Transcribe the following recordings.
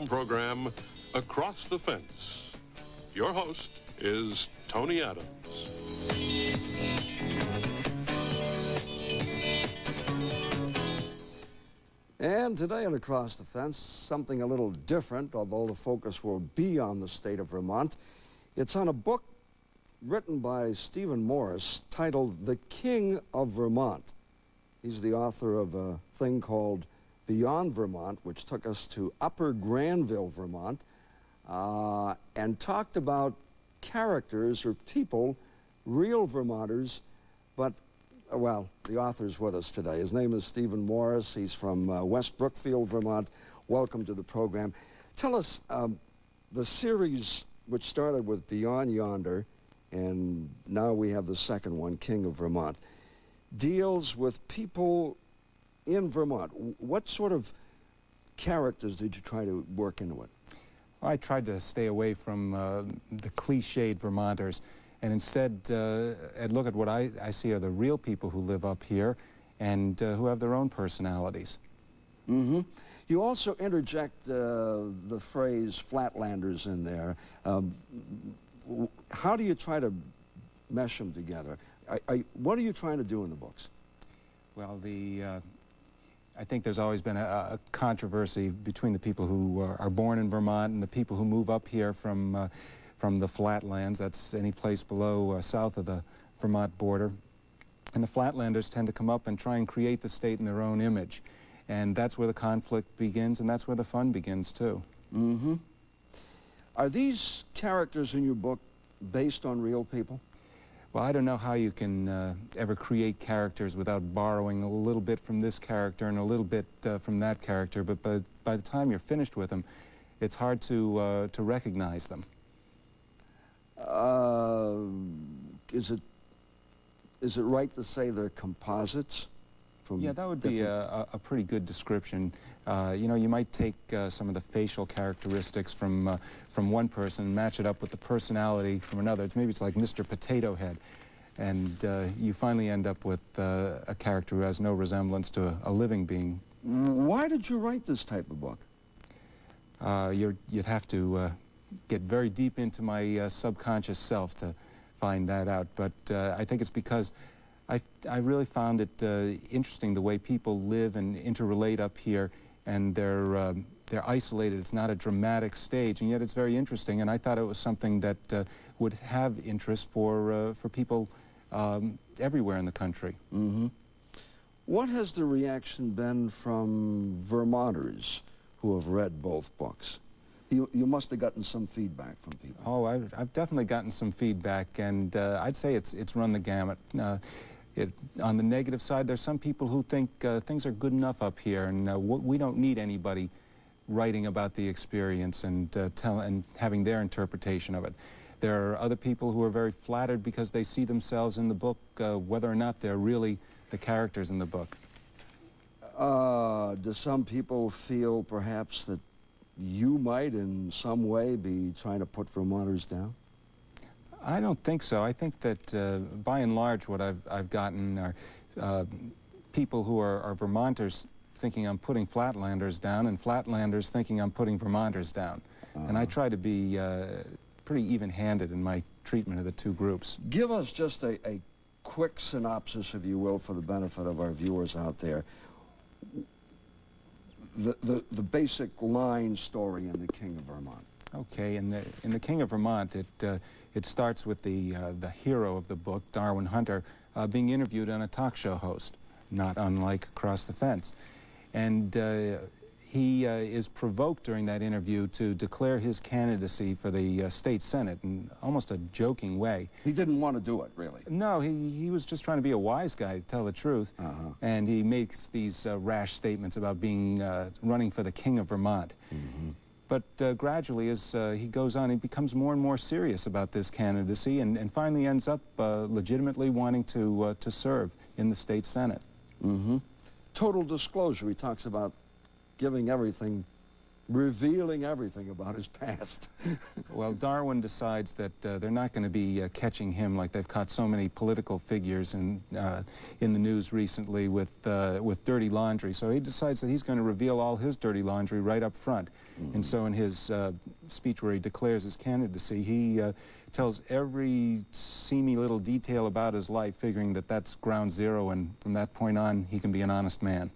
home program, Across the Fence. Your host is Tony Adams. And today on Across the Fence, something a little different, although the focus will be on the state of Vermont. It's on a book written by Stephen Morris titled The King of Vermont. He's the author of a thing called Beyond Vermont, which took us to Upper Granville, Vermont, and talked about characters or people, real Vermonters, but well, the author's with us today. His name is Stephen Morris. He's from West Brookfield, Vermont. Welcome to the program. Tell us, the series, which started with Beyond Yonder, and now we have the second one, King of Vermont, deals with people in Vermont. What sort of characters did you try to work into it? Well, I tried to stay away from the cliched Vermonters, and instead look at what I see are the real people who live up here and who have their own personalities. Mm-hmm. You also interject the phrase flatlanders in there. How do you try to mesh them together? What are you trying to do in the books? Well, I think there's always been a controversy between the people who are born in Vermont and the people who move up here from the flatlands. That's any place below south of the Vermont border. And the flatlanders tend to come up and try and create the state in their own image. And that's where the conflict begins, and that's where the fun begins, too. Mm-hmm. Are these characters in your book based on real people? Well, I don't know how you can ever create characters without borrowing a little bit from this character and a little bit from that character, but by the time you're finished with them, it's hard to recognize them. Is it right to say they're composites? Yeah, that would be a pretty good description. You know, you might take some of the facial characteristics from one person and match it up with the personality from another. Maybe it's like Mr. Potato Head, and you finally end up with a character who has no resemblance to a living being. Why did you write this type of book? You'd have to get very deep into my subconscious self to find that out, but I think it's because I really found it interesting the way people live and interrelate up here, and they're isolated. It's not a dramatic stage, and yet it's very interesting, and I thought it was something that would have interest for people everywhere in the country. Mm-hmm. What has the reaction been from Vermonters who have read both books? You must have gotten some feedback from people. Oh, I've definitely gotten some feedback, and I'd say it's run the gamut. On the negative side, there's some people who think things are good enough up here, and we don't need anybody writing about the experience and having their interpretation of it. There are other people who are very flattered because they see themselves in the book, whether or not they're really the characters in the book. Do some people feel perhaps that you might in some way be trying to put Vermonters down? I don't think so. I think that by and large what I've gotten are people who are Vermonters thinking I'm putting Flatlanders down, and Flatlanders thinking I'm putting Vermonters down. And I try to be pretty even-handed in my treatment of the two groups. Give us just a quick synopsis, if you will, for the benefit of our viewers out there. The basic line story in The King of Vermont. Okay, in the King of Vermont, it starts with the hero of the book, Darwin Hunter, being interviewed on a talk show host, not unlike Across the Fence. And he is provoked during that interview to declare his candidacy for the state senate in almost a joking way. He didn't want to do it, really? No, he was just trying to be a wise guy, to tell the truth. And he makes these rash statements about being running for the King of Vermont. Mm-hmm. But gradually, as he goes on, he becomes more and more serious about this candidacy and finally ends up legitimately wanting to serve in the state senate. Mm-hmm. Total disclosure, he talks about giving everything revealing everything about his past. Well, Darwin decides that they're not going to be catching him like they've caught so many political figures in the news recently with dirty laundry. So he decides that he's going to reveal all his dirty laundry right up front. And so in his speech where he declares his candidacy, he tells every seamy little detail about his life, figuring that that's ground zero, and from that point on, he can be an honest man.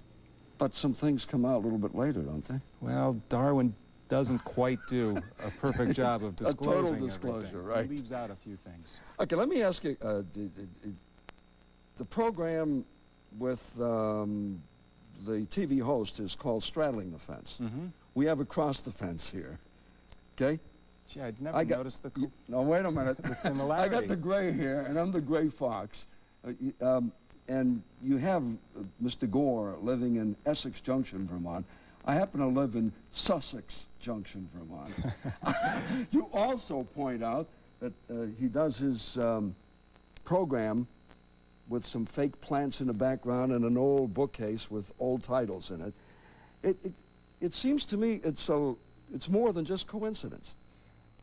But some things come out a little bit later, don't they? Well, Darwin doesn't quite do a perfect job of disclosing A total disclosure, everything. right. He leaves out a few things. Okay, let me ask you, the program with the TV host is called Straddling the Fence. We have Across the Fence here, okay? Gee, I'd never noticed the... No, wait a minute. The similarity. I got the gray here, and I'm the gray fox. And you have Mr. Gore living in Essex Junction, Vermont. I happen to live in Sussex Junction, Vermont. You also point out that he does his program with some fake plants in the background and an old bookcase with old titles in it. It seems to me it's more than just coincidence.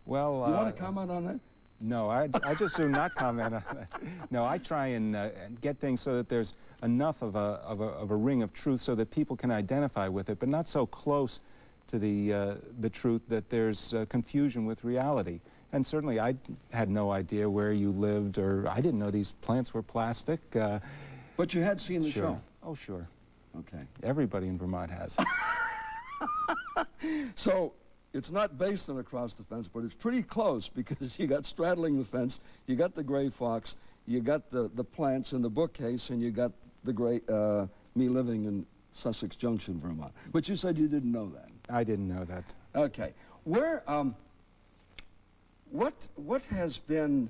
Well, you want to comment on that? No, I just do not comment on that. No, I try and get things so that there's enough of a ring of truth so that people can identify with it, but not so close to the truth that there's confusion with reality. And certainly I had no idea where you lived, or I didn't know these plants were plastic. But you had seen the show? Oh, sure. Okay. Everybody in Vermont has. So, it's not based on Across the Fence, but it's pretty close, because you got Straddling the Fence, you got the gray fox, you got the plants in the bookcase, and you got the gray, me living in Sussex Junction, Vermont. But you said you didn't know that. I didn't know that. Okay. What has been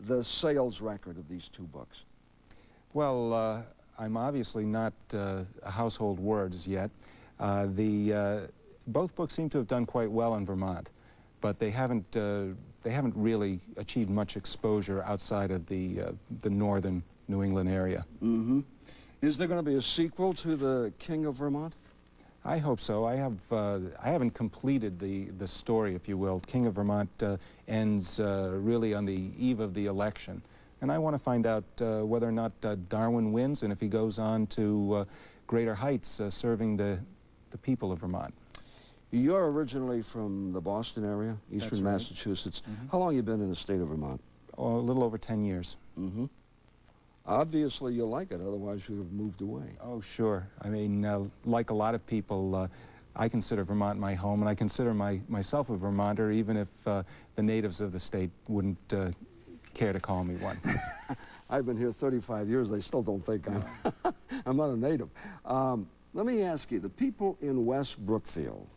the sales record of these two books? Well, I'm obviously not a household word as yet. Both books seem to have done quite well in Vermont, but they haven't really achieved much exposure outside of the northern New England area. Mm-hmm. Is there going to be a sequel to The King of Vermont? I hope so. I haven't completed the story, if you will. King of Vermont ends really on the eve of the election, and I want to find out whether or not Darwin wins, and if he goes on to greater heights serving the people of Vermont. You're originally from the Boston area, eastern Massachusetts. How long have you been in the state of Vermont? Oh, a little over 10 years. Mm-hmm. Obviously you like it, otherwise you have moved away. Oh, sure. I mean, like a lot of people, I consider Vermont my home, and I consider myself a Vermonter, even if the natives of the state wouldn't care to call me one. I've been here 35 years, they still don't think I'm not a native. Let me ask you, the people in West Brookfield,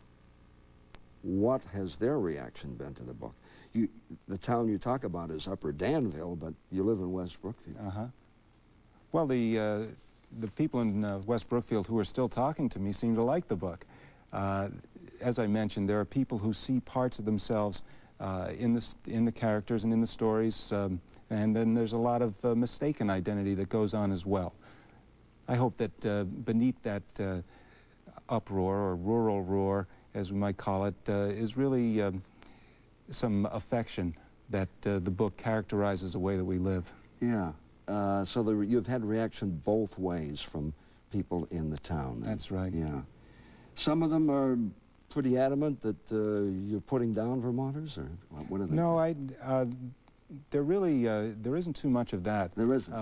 what has their reaction been to the book? The town you talk about is Upper Danville, but you live in West Brookfield. Uh-huh. Well, the people in West Brookfield who are still talking to me seem to like the book. As I mentioned, there are people who see parts of themselves in the characters and in the stories, and then there's a lot of mistaken identity that goes on as well. I hope that beneath that uproar, or rural roar, as we might call it, is really some affection that the book characterizes the way that we live. Yeah. So you've had reaction both ways from people in the town. That's right. Yeah. Some of them are pretty adamant that you're putting down Vermonters, or what are they? No, there isn't too much of that. There isn't?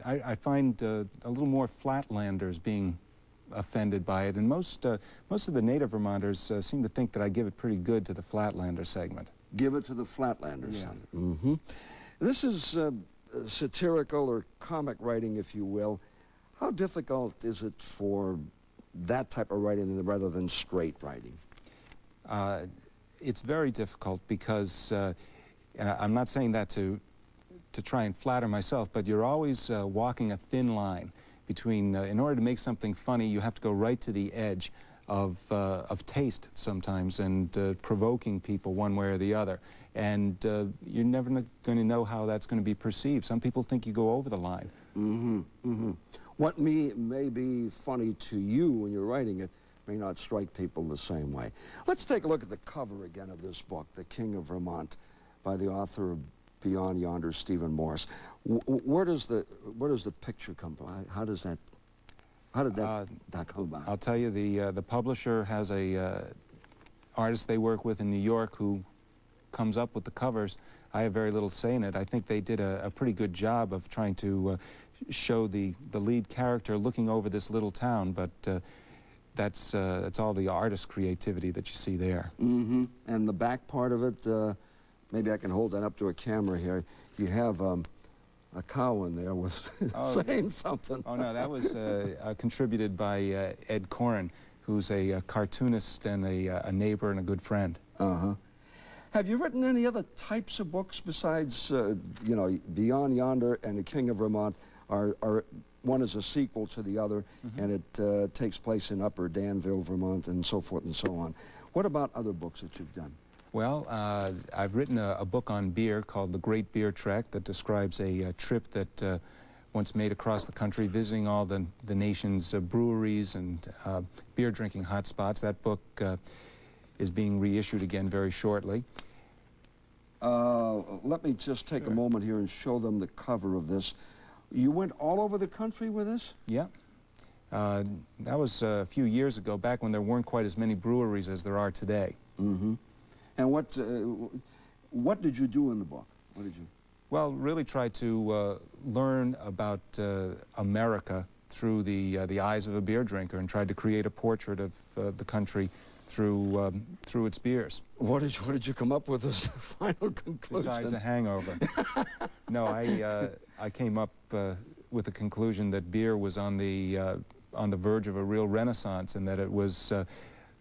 I find a little more Flatlanders being offended by it, and most of the native Vermonters seem to think that I give it pretty good to the Flatlander segment. Give it to the Flatlanders. Yeah. Mm-hmm. This is satirical or comic writing, if you will. How difficult is it for that type of writing rather than straight writing? It's very difficult because, and I'm not saying that to try and flatter myself, but you're always walking a thin line between, in order to make something funny, you have to go right to the edge of taste sometimes, and provoking people one way or the other. And you're never going to know how that's going to be perceived. Some people think you go over the line. Mm-hmm. Mm-hmm. What may be funny to you when you're writing it may not strike people the same way. Let's take a look at the cover again of this book, The King of Vermont, by the author of Beyond Yonder, Stephen Morris. Where does the picture come from? How did that come about? I'll tell you, the publisher has a artist they work with in New York who comes up with the covers. I have very little say in it. I think they did a pretty good job of trying to show the lead character looking over this little town, but that's all the artist's creativity that you see there. Mm-hmm. And the back part of it, maybe I can hold that up to a camera here. You have a cow in there with saying something. Oh, no, that was contributed by Ed Koren, who's a cartoonist and a neighbor and a good friend. Uh-huh. Have you written any other types of books besides, you know, Beyond Yonder and The King of Vermont? One is a sequel to the other, and it takes place in Upper Danville, Vermont, and so forth and so on. What about other books that you've done? Well, I've written a book on beer called The Great Beer Trek that describes a trip that once made across the country, visiting all the nation's breweries and beer drinking hotspots. That book is being reissued again very shortly. Let me just take a moment here and show them the cover of this. You went all over the country with this? Yeah. That was a few years ago, back when there weren't quite as many breweries as there are today. Mm-hmm. And what did you do in the book? What did you? Well, really try to learn about America through the eyes of a beer drinker, and tried to create a portrait of the country through its beers. What did you come up with as a final conclusion? Besides a hangover. No, I came up with the conclusion that beer was on the verge of a real renaissance, and that it was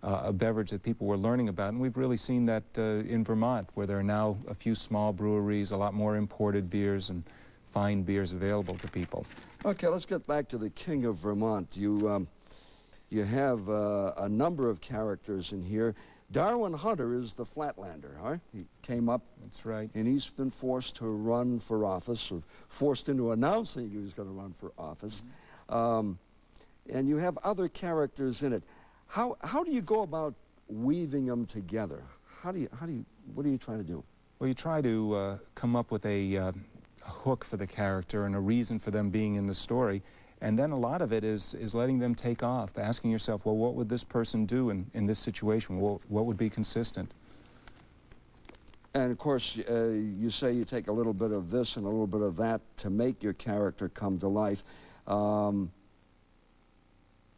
a beverage that people were learning about. And we've really seen that in Vermont, where there are now a few small breweries, a lot more imported beers and fine beers available to people. Okay, let's get back to The King of Vermont. You have a number of characters in here. Darwin Hunter is the Flatlander, huh? He came up. That's right. And he's been forced to run for office, or forced into announcing he was going to run for office. And you have other characters in it. How do you go about weaving them together? What are you trying to do? Well, you try to come up with a hook for the character and a reason for them being in the story. And then a lot of it is letting them take off, asking yourself, well, what would this person do in this situation? What would be consistent? And of course, you say you take a little bit of this and a little bit of that to make your character come to life. Do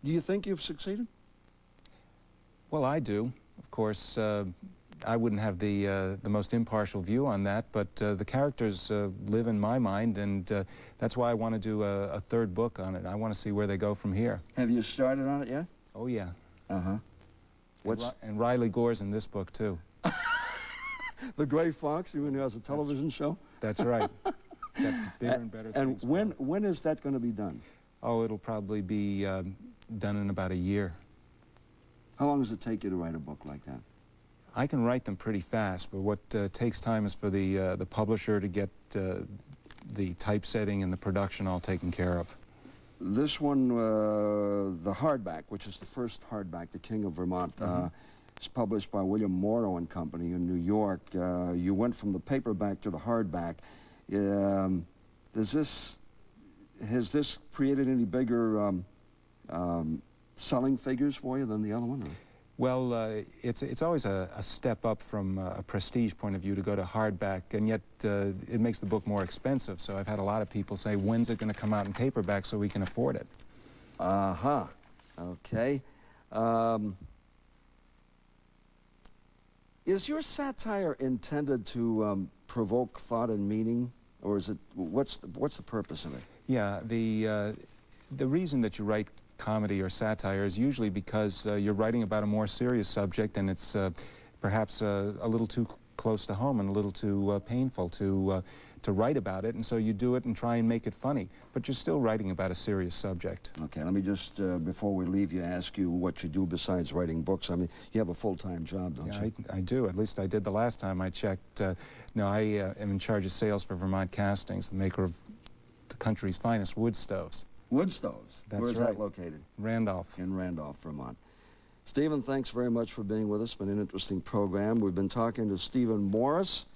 you think you've succeeded? Well, I do. Of course, I wouldn't have the most impartial view on that, but the characters live in my mind, and that's why I want to do a third book on it. I want to see where they go from here. Have you started on it yet? Oh, yeah. Uh-huh. And Riley Gore's in this book, too. The Gray Fox, you mean, who has a television show? That's right. Got bigger and better things. And when is that going to be done? Oh, it'll probably be done in about a year. How long does it take you to write a book like that? I can write them pretty fast, but what takes time is for the publisher to get the typesetting and the production all taken care of. This one, the hardback, which is the first hardback, The King of Vermont, is published by William Morrow and Company in New York. You went from the paperback to the hardback. Has this created any bigger selling figures for you than the other one? Or? Well, it's always a step up from a prestige point of view to go to hardback, and yet it makes the book more expensive. So I've had a lot of people say, when's it going to come out in paperback so we can afford it? Uh-huh. Okay. Is your satire intended to provoke thought and meaning, or is it, what's the purpose of it? Yeah, the reason that you write comedy or satire is usually because you're writing about a more serious subject, and it's perhaps a little too close to home and a little too painful to write about it, and so you do it and try and make it funny, but you're still writing about a serious subject. Okay, let me just, before we leave you, ask you what you do besides writing books. I mean, you have a full-time job, don't you? I do. At least I did the last time I checked. No, I am in charge of sales for Vermont Castings, the maker of the country's finest wood stoves. Wood stoves? That's Where's right. that located? Randolph. In Randolph, Vermont. Stephen, thanks very much for being with us. It's been an interesting program. We've been talking to Stephen Morris,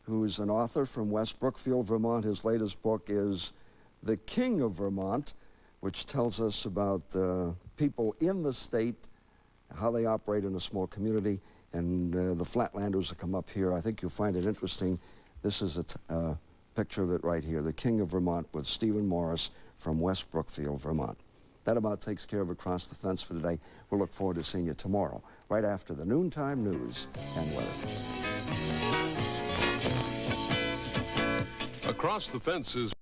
who's an author from West Brookfield, Vermont. His latest book is The King of Vermont, which tells us about people in the state, how they operate in a small community, and the Flatlanders that come up here. I think you'll find it interesting. This is a picture of it right here, The King of Vermont with Stephen Morris from West Brookfield, Vermont. That about takes care of Across the Fence for today. We'll look forward to seeing you tomorrow, right after the noontime news and weather. Across the Fence is